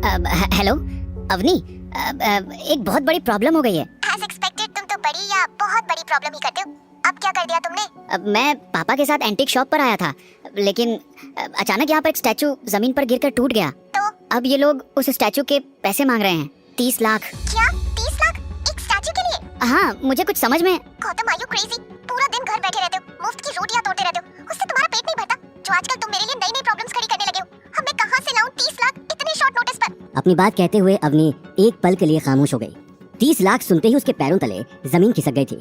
Hello Avani, एक बहुत बड़ी प्रॉब्लम हो गई है। As expected, तुम तो बड़ी या बहुत बड़ी प्रॉब्लम ही करते हो। अब क्या कर दिया तुमने? मैं पापा के साथ एंटीक शॉप पर आया था, लेकिन अचानक यहाँ पर एक स्टैचू जमीन पर गिरकर टूट गया। तो अब ये लोग उस स्टैचू के पैसे मांग रहे हैं, 30 लाख। क्या 30 लाख एक स्टैचू के लिए? हाँ, मुझे कुछ समझ में। Gautam, are you crazy? पूरा दिन घर बैठे रहते हो, मुफ्त की रोटियां तोड़ते रहते हो, उससे तुम्हारा पेट नहीं भरता? जो आजकल तुम मेरे लिए नई नई प्रॉब्लम्स खड़ी करने लगे हो, अब मैं कहां से लाऊं 30 लाख इतने शॉर्ट नोटिस पर? अपनी बात कहते हुए अवनी एक पल के लिए खामोश हो गई। 30 लाख सुनते ही उसके पैरों तले जमीन खिसक गई थी।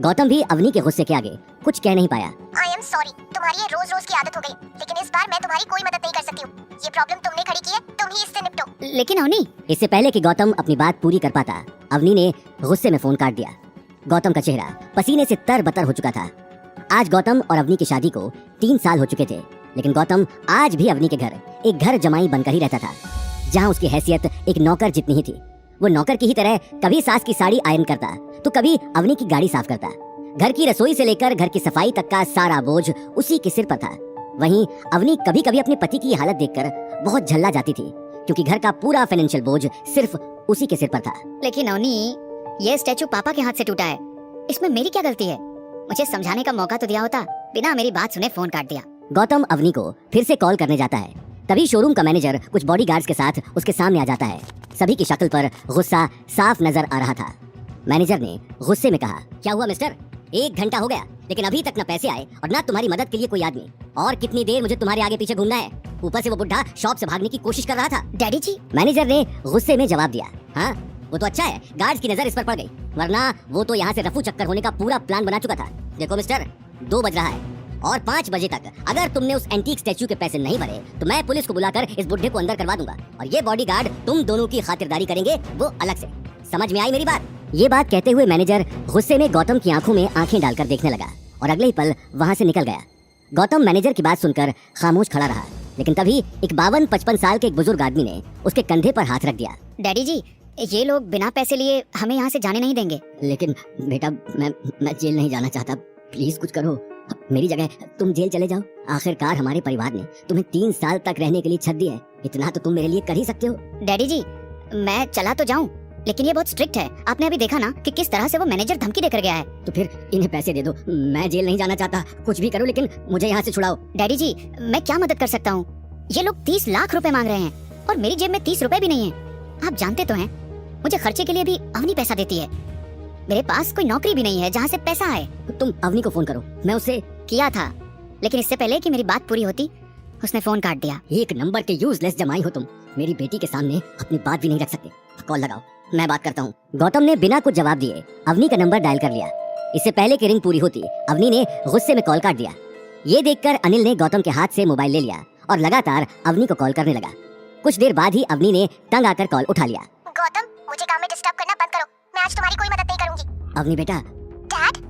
गौतम भी अवनी के गुस्से के आगे कुछ कह नहीं पाया। आई एम सॉरी, तुम्हारी ये रोज रोज की आदत हो गई, लेकिन इस बार मैं तुम्हारी कोई मदद नहीं कर सकती हूँ। ये प्रॉब्लम तुमने खड़ी की है, तुम ही इससे निपटो। लेकिन अवनी, इससे पहले कि गौतम अपनी बात पूरी कर पाता, अवनी ने गुस्से में फोन काट दिया। गौतम का चेहरा पसीने से तरबतर हो चुका था। आज गौतम और अवनी की शादी को 3 साल हो चुके थे, लेकिन गौतम आज भी अवनी के घर एक घर जमाई बनकर ही रहता था, जहाँ उसकी हैसियत एक नौकर जितनी ही थी। वो नौकर की ही तरह कभी सास की साड़ी आयरन करता तो कभी अवनी की गाड़ी साफ करता। घर की रसोई से लेकर घर की सफाई तक का सारा बोझ उसी के सिर पर था। वहीं अवनी कभी कभी अपने पति की हालत देखकर बहुत झल्ला जाती थी, क्योंकि घर का पूरा फाइनेंशियल बोझ सिर्फ उसी के सिर पर था। लेकिन अवनी, ये स्टैचू पापा के हाथ से टूटा है, इसमें मेरी क्या गलती है? मुझे समझाने का मौका तो दिया होता, बिना मेरी बात सुने फोन काट दिया। गौतम अवनी को फिर से कॉल करने जाता है, तभी शोरूम का मैनेजर कुछ बॉडीगार्ड्स के साथ उसके सामने आ जाता है। सभी की शक्ल पर गुस्सा साफ नजर आ रहा था। मैनेजर ने गुस्से में कहा, क्या हुआ मिस्टर? 1 घंटा हो गया, लेकिन अभी तक न पैसे आए और न तुम्हारी मदद के लिए कोई आदमी। और कितनी देर मुझे तुम्हारे आगे पीछे घूमना है? ऊपर से वो बुढ़ा शॉप से भागने की कोशिश कर रहा था। डैडी जी, मैनेजर ने गुस्से में जवाब दिया, हाँ वो तो अच्छा है, गार्ड्स की नजर इस पर पड़ गई, वरना वो तो यहाँ से रफू चक्कर होने का पूरा प्लान बना चुका था। देखो मिस्टर, 2 बज रहा है और 5 बजे तक अगर तुमने उस एंटीक स्टैचू के पैसे नहीं भरे तो मैं पुलिस को बुलाकर इस बुढ़े को अंदर करवा दूंगा, और ये बॉडीगार्ड तुम दोनों की खातिरदारी करेंगे, वो अलग से। समझ में आई मेरी बात? ये बात कहते हुए मैनेजर गुस्से में गौतम की आंखों में आंखें डालकर देखने लगा और अगले ही पल वहां से निकल गया। गौतम मैनेजर की बात सुनकर खामोश खड़ा रहा, लेकिन तभी एक 52-55 साल के एक बुजुर्ग आदमी ने उसके कंधे पर हाथ रख दिया। डैडी जी, ये लोग बिना पैसे लिए हमें यहाँ से जाने नहीं देंगे। लेकिन बेटा, मैं जेल नहीं जाना चाहता, प्लीज कुछ करो। मेरी जगह तुम जेल चले जाओ। आखिरकार हमारे परिवार ने तुम्हें 3 साल तक रहने के लिए छत दी है, इतना तो तुम मेरे लिए कर ही सकते हो। डैडी जी, मैं चला तो जाऊं, लेकिन ये बहुत स्ट्रिक्ट है। आपने अभी देखा ना कि किस तरह से वो मैनेजर धमकी देकर गया है। तो फिर इन्हें पैसे दे दो, मैं जेल नहीं जाना चाहता, कुछ भी करो लेकिन मुझे यहाँ से छुड़ाओ। डैडी जी, मैं क्या मदद कर सकता हूँ? ये लोग 30 लाख रुपए मांग रहे हैं और मेरी जेब में 30 रुपए भी नहीं है। आप जानते तो हैं, मुझे खर्चे के लिए भी अवनी पैसा देती है। मेरे पास कोई नौकरी भी नहीं है जहाँ से पैसा आए। तुम अवनी को फोन करो, मैं उससे किया था, लेकिन इससे पहले कि मेरी बात पूरी होती उसने फोन काट दिया। 1 नंबर के यूजलेस जमाई हो तुम, मेरी बेटी के सामने अपनी बात भी नहीं रख सकते। कॉल लगाओ, मैं बात करता हूँ। गौतम ने बिना कुछ जवाब दिए अवनी का नंबर डायल कर लिया। इससे पहले कि रिंग पूरी होती अवनी ने गुस्से में कॉल काट दिया। ये देखकर अनिल ने गौतम के हाथ से मोबाइल ले लिया और लगातार अवनी को कॉल करने लगा। कुछ देर बाद ही अवनी ने तंग आकर कॉल उठा लिया। गौतम, मुझे काम में डिस्टर्ब करना बंद करो, मैं आज तुम्हारी कोई मदद नहीं करूंगी। अवनी बेटा, डैड,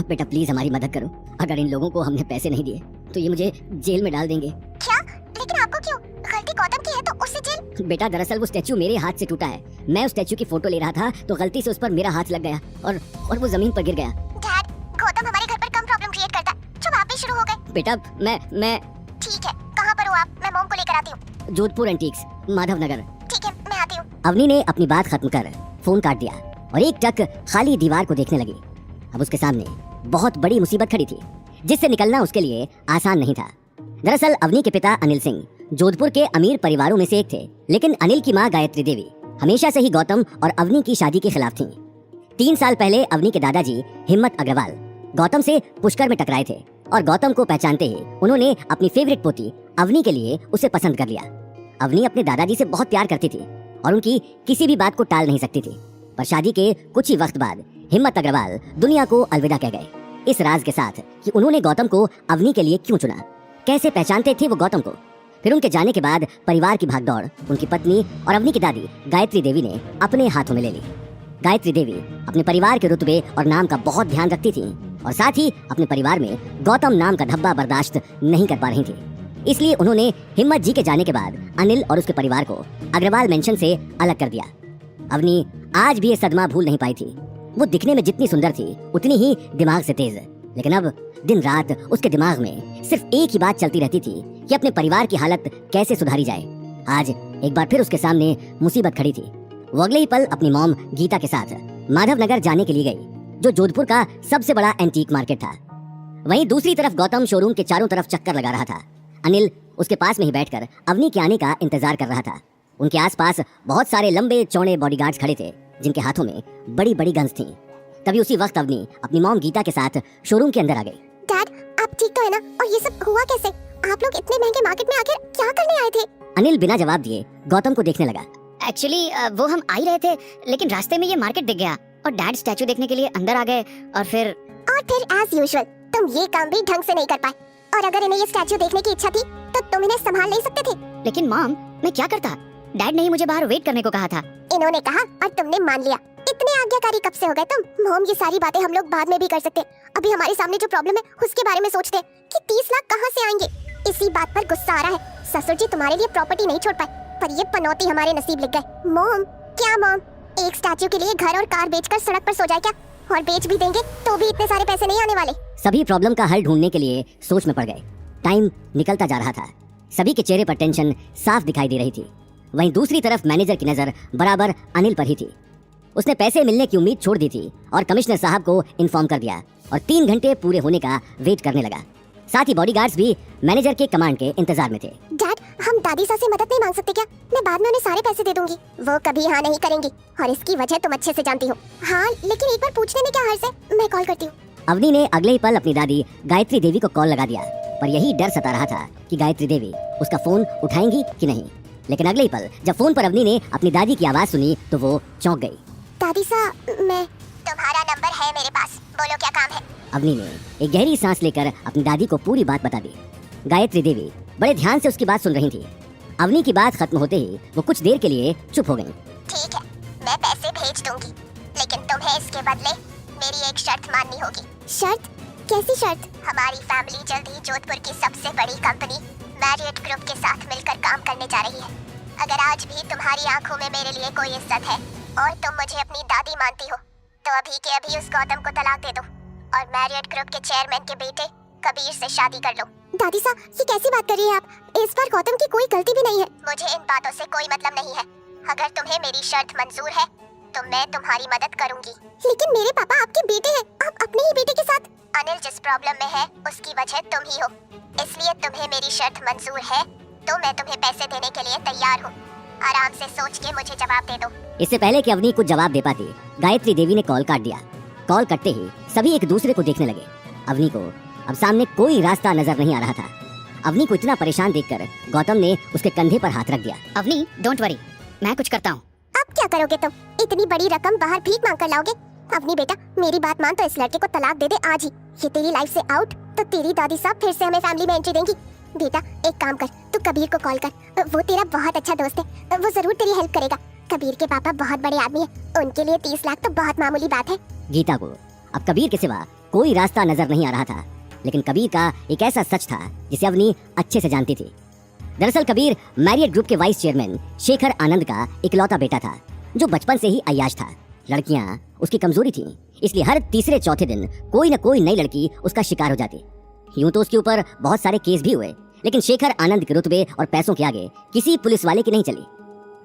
बेटा प्लीज हमारी मदद करो। अगर इन लोगों को हमने पैसे नहीं दिए तो ये मुझे जेल में डाल देंगे। क्या? लेकिन आपको क्यों? गलती गौतम की है तो उससे जेल? बेटा, दरअसल वो स्टैचू मेरे हाथ से टूटा है। मैं उस स्टैचू की फोटो ले रहा था तो गलती से उस पर मेरा हाथ लग गया और वो जमीन पर गिर गया। डैड, गौतम हमारे घर पर कम प्रॉब्लम क्रिएट करता है, जो आप भी शुरू हो गए। बेटा, मैं ठीक है, कहाँ पर हो आप? मैं मॉम को लेकर आती हूँ। जोधपुर एंटीक्स, माधव नगर। ठीक है, मैं आती हूँ। अवनी ने अपनी बात खत्म कर फोन काट दिया और एक टक खाली दीवार को देखने लगी। अब उसके सामने बहुत बड़ी मुसीबत खड़ी थी, जिससे निकलना उसके लिए आसान नहीं था। दरअसल अवनी के पिता अनिल सिंह जोधपुर के अमीर परिवारों में से एक थे, लेकिन अनिल की मां गायत्री देवी हमेशा से ही गौतम और अवनी की शादी के खिलाफ थीं। 3 साल पहले अवनी के दादाजी हिम्मत अग्रवाल गौतम से पुष्कर में टकराए थे और गौतम को पहचानते ही उन्होंने अपनी फेवरेट पोती अवनी के लिए उसे पसंद कर लिया। अवनी अपने दादाजी से बहुत प्यार करती थी और उनकी किसी भी बात को टाल नहीं सकती थी, पर शादी के कुछ ही वक्त बाद हिम्मत अग्रवाल दुनिया को अलविदा कह गए, इस राज के साथ कि उन्होंने गौतम को अवनी के लिए क्यों चुना। कैसे पहचानते थे वो गौतम को? फिर उनके जाने के बाद परिवार की भागदौड़ उनकी पत्नी और अवनी की दादी गायत्री देवी ने अपने हाथों में ले ली। गायत्री देवी अपने परिवार के रुतबे और नाम का बहुत ध्यान रखती थी और साथ ही अपने परिवार में गौतम नाम का धब्बा बर्दाश्त नहीं कर पा रही थी। इसलिए उन्होंने हिम्मत जी के जाने के बाद अनिल और उसके परिवार को अग्रवाल मेंशन से अलग कर दिया। अवनी आज भी ये सदमा भूल नहीं पाई थी। वो दिखने में जितनी सुंदर थी उतनी ही दिमाग से तेज, लेकिन अब दिन रात उसके दिमाग में सिर्फ एक ही बात चलती रहती थी कि अपने परिवार की हालत कैसे सुधारी जाए। आज एक बार फिर उसके सामने मुसीबत खड़ी थी। वो अगले ही पल अपनी मॉम गीता के साथ माधवनगर जाने के लिए गई, जो जोधपुर का सबसे बड़ा एंटीक मार्केट था। वहीं दूसरी तरफ गौतम शोरूम के चारों तरफ चक्कर लगा रहा था। अनिल उसके पास में ही बैठकर अवनी के आने का इंतजार कर रहा था। उनके आसपास बहुत सारे लंबे चौड़े बॉडीगार्ड्स खड़े थे, जिनके हाथों में बड़ी बड़ी गन्स थीं। तभी उसी वक्त अवनी अपनी मॉम गीता के साथ शोरूम के अंदर आ गई। डैड, आप ठीक तो है ना? और ये सब हुआ कैसे? आप लोग इतने महंगे मार्केट में आखिर क्या करने आए थे? अनिल बिना जवाब दिए गौतम को देखने लगा। एक्चुअली वो हम आ ही रहे थे, लेकिन रास्ते में ये मार्केट दिख गया और डैड स्टैचू देखने के लिए अंदर आ गए और फिर एज यूजुअल तुम ये काम भी ढंग से नहीं कर पाए। और अगर इन्हें ये स्टैचू देखने की इच्छा थी तो तुम इन्हें संभाल नहीं सकते थे। लेकिन मॉम, मैं क्या करता? डैड ने ही मुझे बाहर वेट करने को कहा था। इन्होंने कहा और तुमने मान लिया। इतने आज्ञाकारी कब से हो गए तुम? मॉम, ये सारी बातें हम लोग बाद में भी कर सकते। अभी हमारे सामने जो प्रॉब्लम है उसके बारे में सोचते हैं कि 30 लाख कहाँ से आएंगे। इसी बात पर गुस्सा आ रहा है। ससुर जी तुम्हारे लिए प्रॉपर्टी नहीं छोड़ पाए, पर ये पनौती हमारे नसीब लिख गए। मॉम, क्या मॉम, एक स्टैचू के लिए घर और कार बेचकर सड़क पर सो जाए क्या? और बेच भी देंगे तो भी इतने सारे पैसे नहीं आने वाले। सभी प्रॉब्लम का हल ढूंढने के लिए सोच में पड़ गए। टाइम निकलता जा रहा था। सभी के चेहरे पर टेंशन साफ दिखाई दे रही थी। वहीं दूसरी तरफ मैनेजर की नजर बराबर अनिल पर ही थी। उसने पैसे मिलने की उम्मीद छोड़ दी थी और कमिश्नर साहब को इन्फॉर्म कर दिया और 3 घंटे पूरे होने का वेट करने लगा। साथ ही बॉडीगार्ड्स भी मैनेजर के कमांड के इंतजार में थे। डैड, हम दादी सा से मदद नहीं मांग सकते क्या? मैं बाद में उन्हें सारे पैसे दे दूंगी। वो कभी हाँ नहीं करेंगी और इसकी वजह तुम अच्छे से जानती हो। हाँ, लेकिन एक बार पूछने में क्या हर्ज है? मैं कॉल करती हूँ। अवनी ने अगले ही पल अपनी दादी गायत्री देवी को कॉल लगा दिया, पर यही डर सता रहा था कि गायत्री देवी उसका फोन उठाएंगी कि नहीं। लेकिन अगले ही पल जब फोन पर अवनी ने अपनी दादी की आवाज सुनी तो वो चौंक गई। दादी सा, मैं तुम्हारा नंबर है मेरे पास, बोलो क्या काम है? अवनी ने एक गहरी सांस लेकर अपनी दादी को पूरी बात बता दी। गायत्री देवी बड़े ध्यान से उसकी बात सुन रही थी। अवनी की बात खत्म होते ही वो कुछ देर के लिए चुप हो गई। ठीक है, मैं पैसे भेज दूंगी, लेकिन तुम्हें इसके बदले मेरी एक शर्त माननी होगी। शर्त? कैसी शर्त? हमारी फैमिली जल्द ही जोधपुर की सबसे बड़ी कंपनी मैरियट ग्रुप के साथ मिलकर काम करने जा रही है। अगर आज भी तुम्हारी आंखों में मेरे लिए कोई इज्जत है और तुम मुझे अपनी दादी मानती हो, तो अभी के अभी उस गौतम को तलाक दे दो और मैरियट ग्रुप के चेयरमैन के बेटे कबीर से शादी कर लो। दादी सा, ये कैसी बात कर रही है आप? इस बार गौतम की कोई गलती भी नहीं है। मुझे इन बातों से कोई मतलब नहीं है। अगर तुम्हें मेरी शर्त मंजूर है तो मैं तुम्हारी मदद करूंगी। लेकिन मेरे पापा आपके बेटे हैं, आप अपने ही बेटे के साथ। अनिल जिस प्रॉब्लम में है उसकी वजह तुम ही हो, इसलिए तुम्हें मेरी शर्त मंजूर है तो मैं तुम्हें पैसे देने के लिए तैयार हूँ। आराम से सोच के मुझे जवाब दे दो। इससे पहले कि अवनी कुछ जवाब दे पाती, गायत्री देवी ने कॉल काट दिया। कॉल कटते ही सभी एक दूसरे को देखने लगे। अवनी को अब सामने कोई रास्ता नजर नहीं आ रहा था। अवनी को इतना परेशान देखकर गौतम ने उसके कंधे पर हाथ रख दिया। अवनी, डोंट वरी, मैं कुछ करता हूँ। अब क्या करोगे तुम? इतनी बड़ी रकम बाहर भीख मांग कर लाओगे? अवनी बेटा, मेरी बात मान तो इस लड़के को तलाक दे दे आज ही। ये तेरी लाइफ से आउट, तो तेरी दादी साहब फिर से हमें फैमिली में एंट्री देंगी। बेटा एक काम कर, तू कबीर को कॉल कर, वो तेरा बहुत अच्छा दोस्त है, वो जरूर तेरी हेल्प करेगा। कबीर के पापा बहुत बड़े आदमी हैं, उनके लिए 30 लाख तो बहुत मामूली बात है। गीता को अब कबीर के सिवा कोई रास्ता नजर नहीं आ रहा था, लेकिन कबीर का एक ऐसा सच था जिसे अवनी अच्छे से जानती थी। दरअसल कबीर मैरियट ग्रुप के वाइस चेयरमैन शेखर आनंद का इकलौता बेटा था, जो बचपन से ही अय्याश था। लड़कियां उसकी कमजोरी थी, इसलिए हर तीसरे चौथे दिन कोई न कोई नई लड़की उसका शिकार हो जाती। यूं तो उसके ऊपर बहुत सारे केस भी हुए, लेकिन शेखर आनंद के रुतबे और पैसों के आगे किसी पुलिस वाले की नहीं चली।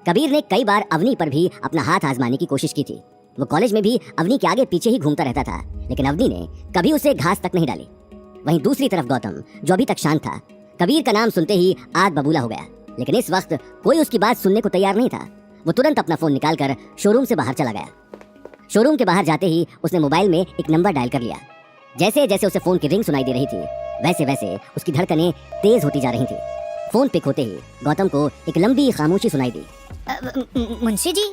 कबीर ने कई बार अवनी पर भी अपना हाथ आजमाने की कोशिश की थी। वो कॉलेज में भी अवनी के आगे पीछे ही घूमता रहता था, लेकिन अवनी ने कभी उसे घास तक नहीं डाली। वहीं दूसरी तरफ गौतम, जो अभी तक शांत था, कबीर का नाम सुनते ही आग बबूला हो गया। लेकिन इस वक्त कोई उसकी बात सुनने को तैयार नहीं था। वो तुरंत अपना फोन निकालकर शोरूम से बाहर चला गया। शोरूम के बाहर जाते ही उसने मोबाइल में एक नंबर डायल कर लिया। जैसे जैसे उसे फोन की रिंग सुनाई दे रही थी, वैसे वैसे उसकी धड़कनें तेज होती जा रही थी। फोन पिक होते ही गौतम को एक लंबी खामोशी सुनाई दी। मुंशी जी,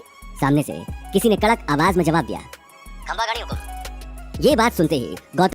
सामने से किसी ने कड़क आवाज में जवाब दिया, खंबा गाड़ी हुकुम। ये बात सुनते ही गौतम